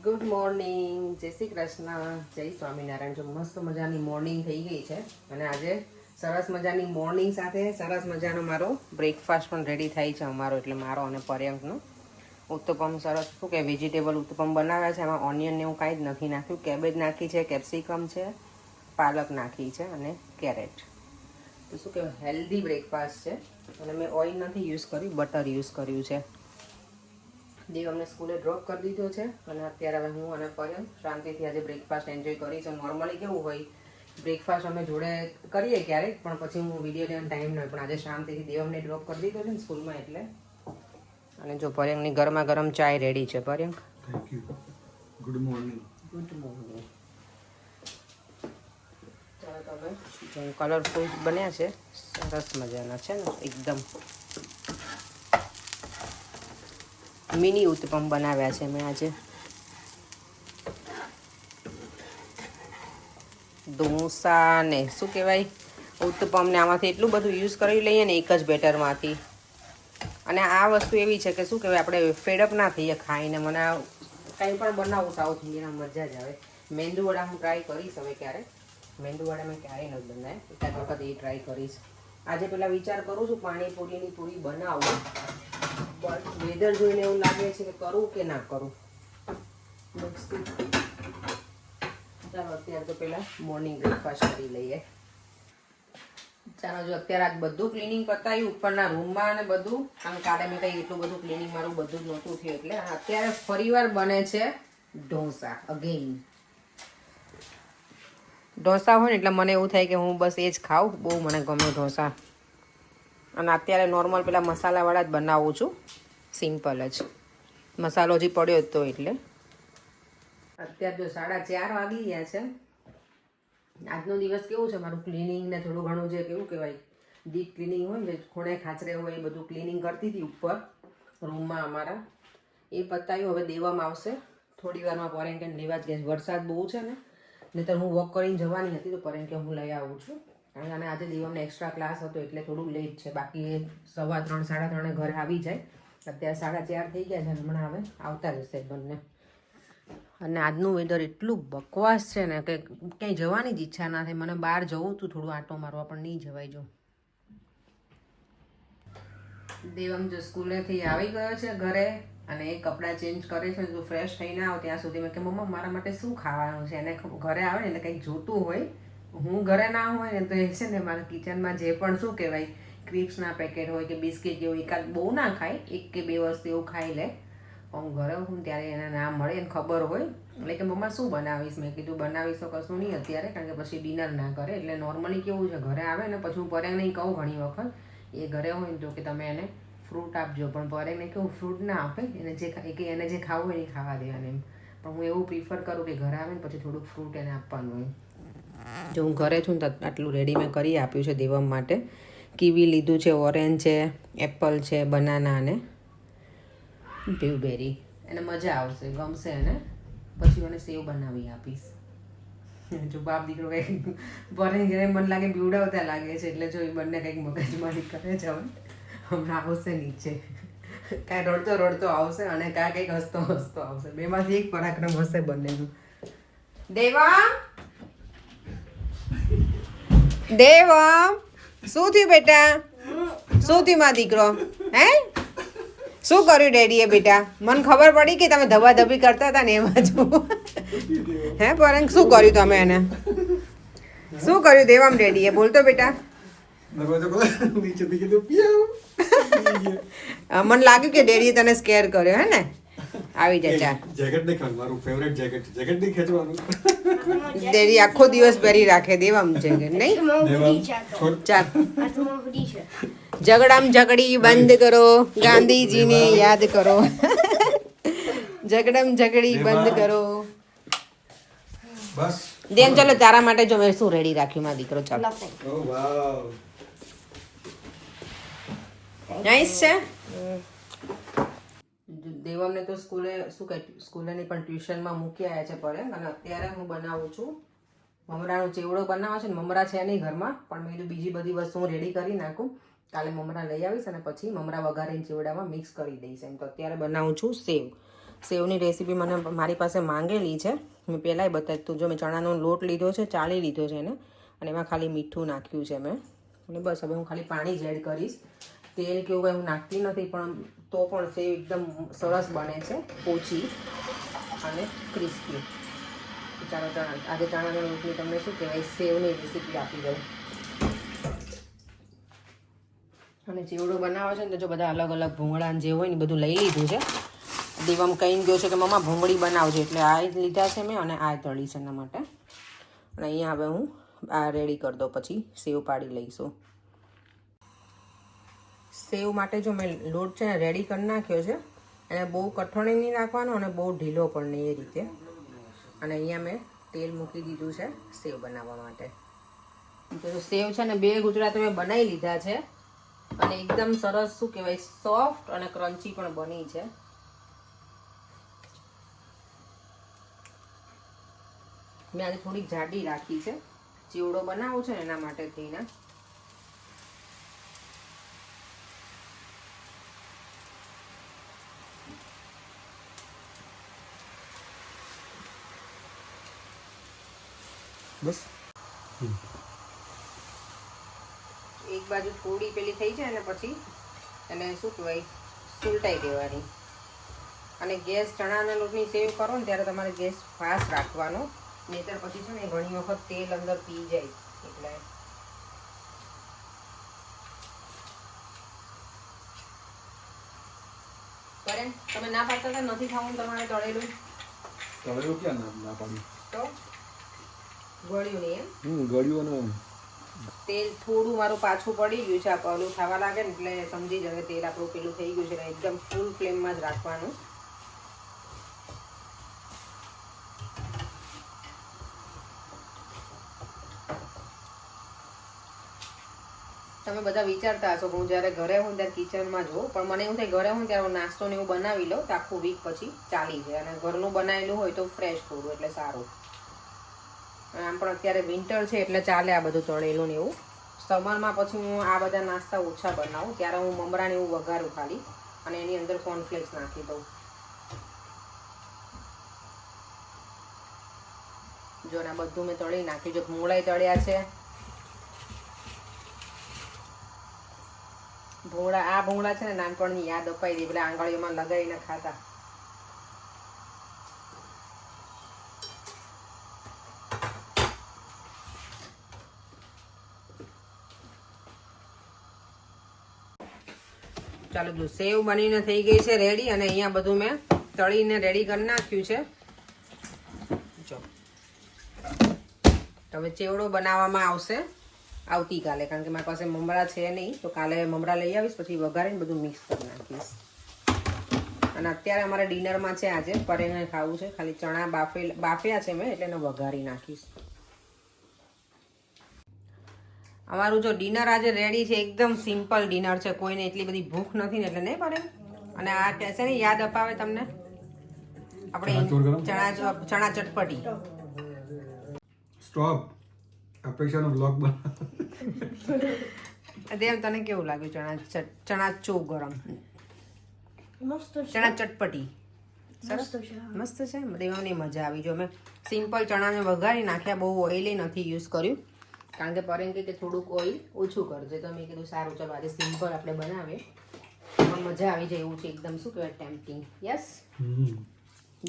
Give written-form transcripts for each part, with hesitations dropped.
Good morning, જય શ્રી કૃષ્ણ, જય સ્વામિનારાયણ. જો મસ્ત મજાની મોર્નિંગ થઈ ગઈ છે અને આજે સરસ મજાની મોર્નિંગ સાથે સરસ મજાનો મારો બ્રેકફાસ્ટ પણ રેડી થાય છે અમારો, એટલે મારો અને પર્યંકનો. ઉત્તપમ સરસ શું કે વેજીટેબલ ઉત્તપમ બનાવ્યા છે. એમાં ઓનિયન ને એવું કાંઈ જ નથી નાખ્યું. કેબેજ નાખી છે, કેપ્સિકમ છે, પાલક નાખી છે અને કેરેટ. તો શું કહેવાય, હેલ્ધી બ્રેકફાસ્ટ છે. અને મેં ઓઇલ નથી યુઝ કર્યું, બટર યુઝ કર્યું છે. દેવ અમને સ્કૂલે ડ્રોપ કરી દીધો છે અને અત્યારે હવે હું અને પર્યંક શાંતિથી આજે બ્રેકફાસ્ટ એન્જોય કરીશું. નોર્મલી કેવું હોય, બ્રેકફાસ્ટ અમે જોડે કરીએ ક્યારેક, પણ પછી હું વિડીયો લેવાનો ટાઈમ ન હોય. પણ આજે શાંતિથી દેવ અમને ડ્રોપ કરી દીધો છે ને સ્કૂલમાં એટલે. અને જો પર્યંકની ગરમા ગરમ ચાય રેડી છે. Paryank, thank you. Good morning. Good morning. ચાલો તો હવે જો કલરફુલ બન્યા છે, સરસ મજાના છે ને એકદમ. મિની ઉત્તપમ બનાવ્યા છે મેં આજે. ઢોસા ને શું કહેવાય, ઉત્તપમ ને આમાંથી એટલું બધું યુઝ કરી લઈએ ને એક જ બેટરમાંથી. અને આ વસ્તુ એવી છે કે શું કહેવાય, આપણે ફેડઅપ ના થઈએ ખાઈને. મને કંઈ પણ બનાવું સાઉથ ઇન્ડિયન મજા જ આવે. મેંદુવડા હું ટ્રાય કરીશ હવે ક્યારેક. મેંદુવડા મેં ક્યારેય નથી બનાવ્યા, એકાદ વખત એ ટ્રાય કરીશ. આજે પેલા વિચાર કરું છું પાણીપુરીની પૂરી બનાવું, પણ વેધર જોઈને એવું લાગે છે કે કરું કે ના કરું. ચાલો અત્યારે તો પેલા મોર્નિંગ બ્રેકફાસ્ટ કરી લઈએ. ચાલો જો અત્યારે આજ બધું ક્લિનિંગ પતાવ્યું ઉપરના રૂમમાં અને બધું. કારણ કાલે મેં કંઈ એટલું બધું ક્લિનિંગ મારું બધું જ નહોતું થયું, એટલે અત્યારે ફરીવાર બને છે ઢોસા અગેઇન. ઢોસા હોય ને એટલે મને એવું થાય કે હું બસ એ જ ખાઉં. બહુ મને ગમે ઢોસા. અને અત્યારે નોર્મલ પેલા મસાલાવાળા જ બનાવું છું, સિમ્પલ જ. મસાલો હજી પડ્યો જ તો એટલે. અત્યારે જો 4:30 વાગી ગયા છે. આજનો દિવસ કેવું છે મારું, ક્લિનિંગ ને થોડું ઘણું જે કેવું કહેવાય ડીપ ક્લિનિંગ હોય ને, ખૂણે ખાચરે હોય એ બધું ક્લિનિંગ કરતી હતી ઉપર રૂમમાં અમારા. એ પતાવ્યું. હવે દેવામાં આવશે થોડી વારમાં. પરેન કે લેવા જ ગયા. વરસાદ બહુ છે ને, નહીંતર હું વોક કરીને જવાની હતી, તો પરેન કે હું લઈ આવું છું. અને આજે દેવમને એક્સ્ટ્રા ક્લાસ હતો એટલે થોડું લેટ છે. બાકી 3:15 3:30 ઘરે આવી જાય. અત્યારે 4:30 થઈ ગયા છે. હમણાં હવે આવતા જશે બંને. અને આજનું વેધર એટલું બકવાસ છે ને કે ક્યાંય જવાની જ ઈચ્છા ના થાય. મને બહાર જવું હતું થોડું આંટો મારવા, પણ નહીં જવાય. જો દેવમ જો સ્કૂલેથી આવી ગયો છે ઘરે અને એ કપડાં ચેન્જ કરે છે. જો ફ્રેશ થઈને આવો ત્યાં સુધી મેં કે મમ્મા મારા માટે શું ખાવાનું છે. એને ઘરે આવે ને એટલે કંઈક જોતું હોય. હું ઘરે ના હોય ને તો એ છે ને મારા કિચનમાં જે પણ શું કહેવાય ક્રિપ્સના પેકેટ હોય કે બિસ્કિટ જેવું એકાદ, બહુ ના ખાય, 1 કે 2 વસ્તુ એવું ખાઈ લે. હું ઘરે હું ત્યારે એને ના મળે, એને ખબર હોય. એટલે કે મમ્મા શું બનાવીશ? મેં કીધું બનાવીશ તો કશું નહીં અત્યારે, કારણ કે પછી ડિનર ના કરે. એટલે નોર્મલી કેવું છે, ઘરે આવે ને પછી હું પરેંગ નહીં કહું ઘણી વખત, એ ઘરે હોય ને તો કે તમે એને ફ્રૂટ આપજો. પણ પરેંગને કેવું ફ્રૂટ ના આપે, એને જે ખાવું હોય એ ખાવા દેવાનું એમ. પણ હું એવું પ્રિફર કરું કે ઘરે આવે ને પછી થોડુંક ફ્રૂટ એને આપવાનું હોય. જો હું ઘરે છું ને આટલું રેડી મેં કરી આપ્યું છે દેવમ માટે. કીવી લીધું છે, ઓરેન્જ છે, એપલ છે, બનાના અને બ્લુબેરી. એને મજા આવશે, ગમશે એને. પછી મને સેવ બનાવી આપીશ. જો બાપ દીકરો કંઈક પરેંગ મને લાગે બીવડાવતા લાગે છે, એટલે જો એ બંને કંઈક મગજમારી કરે છે. હવે હમણાં આવશે નીચે, કાંઈ રડતો રડતો આવશે અને કાંઈ કંઈક હસતો હસતો આવશે. બેમાંથી એક પરાક્રમ હશે બંનેનું. દેવા, દેવમ, શું થયું બેટા? શું થયું મારો દીકરો? હે શું કર્યું ડેડીએ બેટા? મને ખબર પડી કે તમે ધબાધબી કરતા હતા ને એમાં જ. હે પરેંગ, શું કર્યું તમે એને? શું કર્યું દેવમ ડેડીએ? બોલતો બેટા. મને લાગ્યું કે ડેડીએ તને સ્કેર કર્યો, હે ને? આવી જા ચાલ. જેકેટ દેખાડ, મારું ફેવરેટ જેકેટ. જેકેટ નહીં ખેંચવાનું. ડેડી આખો દિવસ પહેરી રાખે દેવમ જેકેટ, નહીં? ચાલ. ઝઘડામ ઝઘડી બંધ કરો, ગાંધીજીને યાદ કરો. ઝઘડમ ઝઘડી બંધ કરો. બસ દેમ ચલો, તારા માટે જો મેં શું રેડી રાખ્યું મારો દીકરો. ચાલો. ઓ વાવ, નાઈસ છે. દેવમને તો સ્કૂલે નહીં પણ ટ્યુશનમાં મૂકી આવ્યા છે પરેંગ. અને અત્યારે હું બનાવું છું મમરાનો ચેવડો. બનાવે છે ને, મમરા છે નહીં ઘરમાં, પણ મેં કીધું બીજી બધી વસ્તુ હું રેડી કરી નાખું. કાલે મમરા લઈ આવીશ અને પછી મમરા વઘારીને ચેવડામાં મિક્સ કરી દઈશ એમ. તો અત્યારે બનાવું છું સેવ. સેવની રેસીપી મને મારી પાસે માંગેલી છે. મેં પહેલાંય બતાવી તું જો મેં ચણાનો લોટ લીધો છે, ચાળી લીધો છે એને, અને એમાં ખાલી મીઠું નાખ્યું છે મેં. અને બસ હવે હું ખાલી પાણી જ એડ કરીશ. તેલ કેવું કંઈ હું નાખતી નથી, પણ તો પણ સેવ એકદમ સરસ બને છે, પોચી અને ક્રિસ્પી. ચાલો આજે ચણાના લોટની તમને શું કહેવાય સેવની રેસીપી આપી દઉં. અને ચેવડો બનાવો છે ને તો જો બધા અલગ અલગ ભૂંગળા જે હોય ને બધું લઈ લીધું છે. દીવમ કહીને ગયો છે કે મમ્મા ભૂંગળી બનાવજો, એટલે આ જ લીધા છે મેં અને આ તળી છે એના માટે. અને અહીંયા હવે હું આ રેડી કરી દઉં, પછી સેવ પાડી લઈશું. સેવ માટે જો મેં લોટ છે ને રેડી કરી નાખ્યો છે. એને બહુ કઠણ નહીં નાખવાનો અને બહુ ઢીલો પણ નહીં, એ રીતે. અને અહીંયા મેં તેલ મૂકી દીધું છે સેવ બનાવવા માટે. તો સેવ છે ને 2 ગુજરાતી મેં બનાવી લીધા છે અને એકદમ સરસ શું કહેવાય સોફ્ટ અને ક્રન્ચી પણ બની છે. મેં આજે થોડીક જાડી રાખી છે, ચેવડો બનાવો છે ને એના માટે થઈને. બસ એક બાજુ થોડી પેલી થઈ જાય ને પછી એને શું કહેવાય સુલટાઈ દેવાની. અને ગેસ ચણાના લોટની સેવ કરો ને ત્યારે તમારે ગેસ ફાસ્ટ રાખવાનો, નહીંતર પછી છે ને ઘણી વખત તેલ અંદર પી જાય. એટલે કરે તમે ના પાડતા હતા નથી ખાવું તમારે તળેલું? તળેલું ક્યાં ના પાડ્યું? તો ગળ્યું નહીં એમ? ગળ્યું અને તેલ થોડું મારું પાછું પડી ગયું છે. આ પલું થવા લાગે ને એટલે સમજી જવે તેલ આપણું પેલું થઈ ગયું છે. એકદમ ફૂલ ફ્લેમમાં જ રાખવાનું. તમે બધા વિચારતા હશો કે હું જ્યારે ઘરે હોઉં ત્યારે કિચનમાં જોઉં, પણ મને એવું થાય ઘરે હોઉં ત્યારે નાસ્તો ને એવું બનાવી લઉં તો આખું વીક પછી ચાલી જાય. અને ઘરનું બનાવેલું હોય તો ફ્રેશ થોડું એટલે સારું. આમ પણ અત્યારે વિન્ટર છે એટલે ચાલે આ બધું તળેલું ને એવું. સમરમાં પછી હું આ બધા નાસ્તા ઓછા બનાવું, ત્યારે હું મમરાને એવું વઘારું ખાલી અને એની અંદર કોર્નફ્લેક્સ નાખી દઉં. જો ને બધું મેં તળી નાખ્યું. જો ભૂંગળા તળ્યા છે. આ ભૂંગળા છે ને નાનપણની યાદ અપાઈ દે, પેલા આંગળીઓમાં લગાવીને ખાતા. ચાલો જો સેવ બનીને થઈ ગઈ છે રેડી. અને અહીંયા બધું મેં તળીને રેડી કરી નાખ્યું છે. જો હવે ચેવડો બનાવવામાં આવશે આવતીકાલે, કારણ કે મારી પાસે મમરા છે નહીં, તો કાલે મમરા લઈ આવીશ, પછી વઘારીને બધું મિક્સ કરી નાખીશ. અને અત્યારે અમારે ડિનરમાં છે આજે પરેંગણ ખાવું છે, ખાલી ચણા બાફ્યા છે મેં એટલે એને વઘારી નાખીશ. અમારું જો ડિનર આજે રેડી છે, એકદમ સિમ્પલ ડિનર છે, કોઈને એટલી બધી ભૂખ નથી ને એટલે નહીં પડે. અને આ કહેશે ને યાદ અપાવે તમને આપણે ચણા ચટપટી. સ્ટોપ, અપેક્ષાનો બ્લોગ બના. દેવ તને કેવું લાગ્યું ચણા ચો ગરમ? ચણા ચટપટી મસ્ત છે. દેવાની મજા આવી. જો મેં સિમ્પલ ચણાને વઘારી નાખ્યા, બહુ ઓઇલી નથી યુઝ કર્યું, કારણ કે પરેંગ કે થોડુંક ઓઇલ ઓછું કરજે. તો મેં કીધું સારું ચલો આજે સિમ્પલ આપણે બનાવીએ, પણ મજા આવી જાય એવું છે. એકદમ શું કહેવાય ટેમ્પટિંગ. યસ.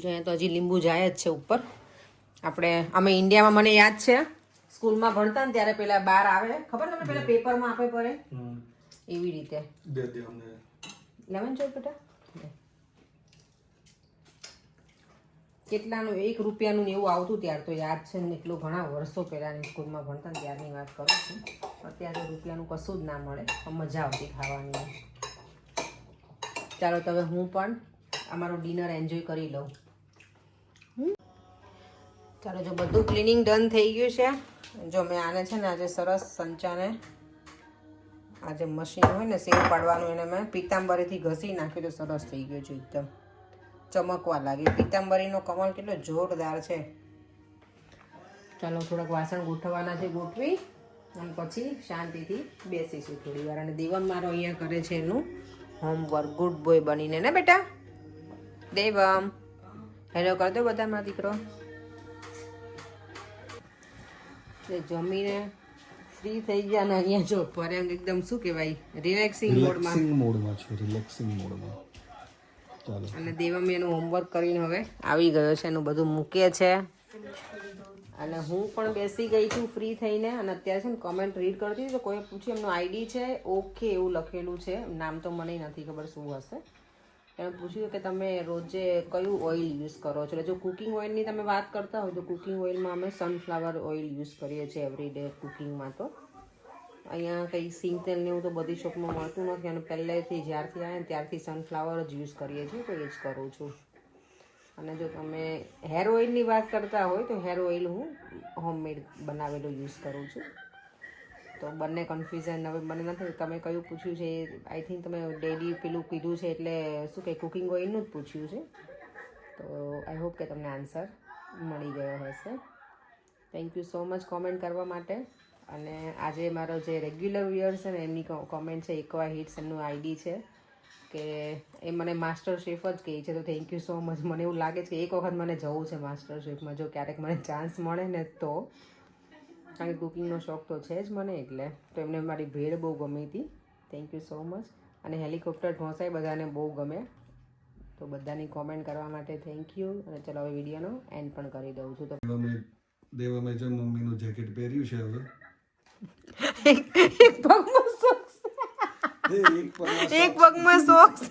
જો અહીંયા તો હજી લીંબુ જાય જ છે ઉપર. અમે ઇન્ડિયામાં મને યાદ છે સ્કૂલમાં ભણતા ને ત્યારે પેલા બાર આવે ખબર તમને, પેલા પેપરમાં આપે પડે એવી રીતે. લેમન ચોપ બેટા કેટલાનું 1 રૂપિયાનું એવું આવતું ત્યારે તો યાદ છે ને. એટલું ઘણા વર્ષો પહેલાની સ્કૂલમાં ભણતા ને ત્યારની વાત કરું છું. અત્યારે રૂપિયાનું કશું જ ના મળે, પણ મજા આવતી ખાવાની. ચાલો તો હવે હું પણ અમારું ડિનર એન્જોય કરી લઉં. ચાલો જો બધું ક્લિનિંગ ડન થઈ ગયું છે. જો મેં આને છે ને આજે સરસ સંચાને આ જે મશીન હોય ને સેવ પાડવાનું એને મેં પીતાંબરીથી ઘસી નાખ્યું તો સરસ થઈ ગયું છે, એકદમ ચમકવા લાગી. પીતાંબરીનો કમળ કેટલો જોરદાર છે. ચાલો થોડાક વાસણ ગોઠવવાના છે, ગોઠવી અને પછી શાંતિથી બેસીશું થોડી વાર. અને દેવમ મારો અહીંયા કરે છે એનું હોમવર્ક, ગુડ બોય બનીને ને બેટા દેવમ. હેલો કર દો બધા મારા દીકરો. જમીને ફ્રી થઈ ગયા ને અહીંયા જો પર એમ એકદમ શું કહેવાય રિલેક્સિંગ મોડમાં. મોડમાં છે, રિલેક્સિંગ મોડમાં. ચાલો. અને દેવમ એનું હોમવર્ક કરીને હવે આવી ગયો છે, એનું બધું મૂકે છે. અને હું પણ બેસી ગઈ છું ફ્રી થઈને. અને અત્યારે છે ને કમેન્ટ રીડ કરતી હતી તો કોઈ પૂછ્યું એમનું આઈડી છે ઓકે એવું લખેલું છે, નામ તો મને નથી ખબર શું હશે. એણે પૂછ્યું કે તમે રોજે કયું ઓઇલ યુઝ કરો છો. એટલે જો કુકિંગ ઓઇલની તમે વાત કરતા હોય તો કુકિંગ ઓઇલમાં અમે સનફ્લાવર ઓઇલ યુઝ કરીએ છીએ એવરીડે કુકિંગમાં. તો અહીંયા કંઈ સિંગ તેલ ને એવું તો બધી શોપમાં મળતું નથી અને પહેલેથી જ્યારથી આવે ને ત્યારથી સનફ્લાવર જ યુઝ કરીએ છીએ, તો એ જ કરું છું. અને જો તમે હેર ઓઇલની વાત કરતા હોય તો હેર ઓઇલ હું હોમમેડ બનાવેલું યુઝ કરું છું. તો બંને કન્ફ્યુઝન હવે મને નથી તમે કયું પૂછ્યું છે. આઈ થિંક તમે ડેલી પેલું કીધું છે એટલે શું કંઈ કુકિંગ ઓઇલનું જ પૂછ્યું છે. તો આઈ હોપ કે તમને આન્સર મળી ગયો હશે. Thank you so much comment કરવા માટે. અને આજે મારો જે રેગ્યુલર વ્યુઅર્સ છે ને એમની કોમેન્ટ છે એકવા હિટ્સ એમનું આઈડી છે કે એ મને માસ્ટર શેફ જ કહે છે. તો થેન્ક યુ સો મચ. મને એવું લાગે છે કે એક વખત મને જવું છે માસ્ટર શેફમાં, જો ક્યારેક મને ચાન્સ મળે ને તો. કારણ કે કુકિંગનો શોખ તો છે જ મને એટલે. તો એમને મારી ભેળ બહુ ગમી હતી. Thank you so much. અને હેલિકોપ્ટર ઢોસાય બધાને બહુ ગમે. તો બધાની કોમેન્ટ કરવા માટે થેન્ક યુ. અને ચલો હવે વિડીયોનો એન્ડ પણ કરી દઉં છું. તો દેવમે જો મમ્મીનું જેકેટ પહેર્યું છે હવે. એક પગમાં સોક્સ, એક પગમાં સોક્સ.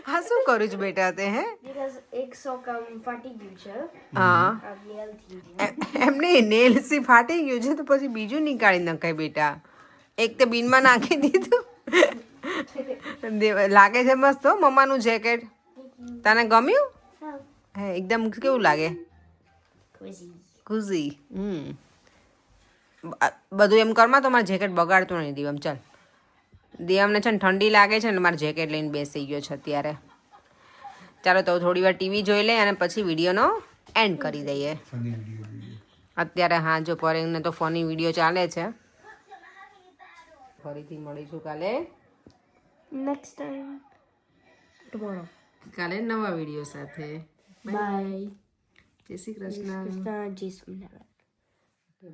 હા શું કરું છું બેટા તે હે? Because એક સોક ફાટી ગયું છે. હા આ nail થી ગયું. એમને નેલ્સથી ફાટી ગયું છે તો પછી બીજું નીકાળી નખાય બેટા. એક તે બીનમાં નાખી દીધું. લાગે છે મસ્ત હો મમ્માનું જેકેટ. તને ગમ્યું? હા. હે એકદમ કેવું લાગે? Cozy. કુઝી. બધું એમ કરમાં તો મારે જેકેટ બગાડતું નહીં દીવમ. ચાલ દીવમને છે ને ઠંડી લાગે છે ને મારે જેકેટ લઈને બેસી ગયો છે અત્યારે. ચાલો તો થોડી વાર ટીવી જોઈ લઈએ અને પછી વિડીયોનો એન્ડ કરી દઈએ. Funny video. અત્યારે હા જો પરેંગને તો ફની વિડીયો ચાલે છે. ફરીથી મળીશું કાલે. Next time. Tomorrow. કાલે નવા વિડીયો સાથે. Bye. જય Shri Krishna. Krishna, Jai Swaminarayan.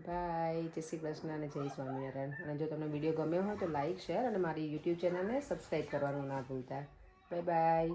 Bye. જય શ્રી કૃષ્ણ અને જય સ્વામિનારાયણ. અને જો તમને વિડીયો ગમ્યો હોય તો લાઈક શેર અને મારી યુટ્યુબ ચેનલને સબસ્ક્રાઈબ કરવાનું ના ભૂલતા. Bye bye.